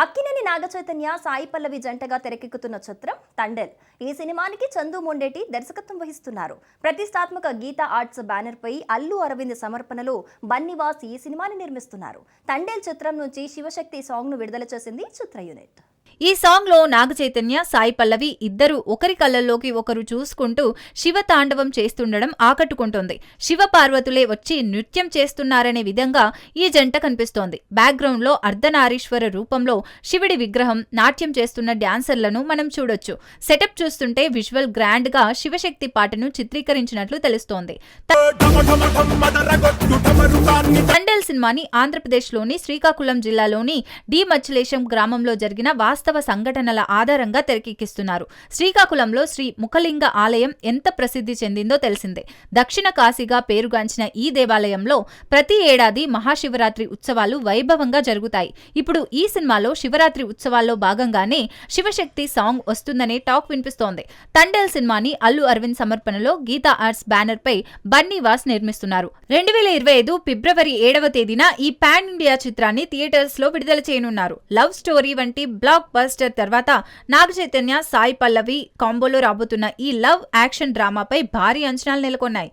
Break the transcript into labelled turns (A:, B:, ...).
A: అక్కినేని నాగచైతన్య, సాయి పల్లవి జంటగా తెరకెక్కుతున్న చిత్రం తండేల్. ఈ సినిమానికి చందు మొండేటి దర్శకత్వం వహిస్తున్నారు. ప్రతిష్టాత్మక గీతా ఆర్ట్స్ బ్యానర్ పై అల్లు అరవింద్ సమర్పణలో బన్నీవాస్ ఈ సినిమాని నిర్మిస్తున్నారు. తండేల్ చిత్రం నుంచి శివశక్తి సాంగ్ ను విడుదల చేసింది చిత్ర యూనిట్.
B: ఈ సాంగ్ లో నాగచైతన్య, సాయి పల్లవి ఇద్దరు ఒకరి కళ్ళల్లోకి ఒకరు చూసుకుంటూ శివ తాండవం చేస్తుండడం ఆకట్టుకుంటోంది. శివ పార్వతులే వచ్చి నృత్యం చేస్తున్నారనే విధంగా ఈ జంట కనిపిస్తోంది. బ్యాక్గ్రౌండ్ లో అర్ధనారీశ్వర రూపంలో శివుడి విగ్రహం, నాట్యం చేస్తున్న డాన్సర్లను మనం చూడొచ్చు. సెటప్ చూస్తుంటే విజువల్ గ్రాండ్ గా శివశక్తి పాటను చిత్రీకరించినట్లు తెలుస్తోంది. తండేల్ సినిమాని ఆంధ్రప్రదేశ్ లోని శ్రీకాకుళం జిల్లాలోని డి మచ్చిలేశం గ్రామంలో జరిగిన వాస్తవ సంఘటనల ఆధారంగా తెరకెక్కిస్తున్నారు. శ్రీకాకుళంలో శ్రీ ముఖలింగ ఆలయం ఎంత ప్రసిద్ధి చెందిందో తెలిసిందే. దక్షిణ కాశీగా పేరుగాంచిన ఈ దేవాలయంలో ప్రతి ఏడాది మహాశివరాత్రి ఉత్సవాలు వైభవంగా జరుగుతాయి. ఇప్పుడు ఈ సినిమాలో శివరాత్రి ఉత్సవాల్లో భాగంగానే శివశక్తి సాంగ్ వస్తుందనే టాక్ వినిపిస్తోంది. తండేల్ సినిమాని అల్లు అరవింద్ సమర్పణలో గీతా ఆర్ట్స్ బ్యానర్ పై బన్నీవాస్ నిర్మిస్తున్నారు. 2025 ఫిబ్రవరి 7వ తేదీన ఈ పాన్ ఇండియా చిత్రాన్ని థియేటర్స్ లో విడుదల చేయనున్నారు. లవ్ స్టోరీ వంటి బ్లాక్ బస్టర్ తర్వాత నాగచైతన్య, సాయి పల్లవి కాంబోలో రాబోతున్న ఈ లవ్ యాక్షన్ డ్రామాపై భారీ అంచనాలు నెలకొన్నాయి.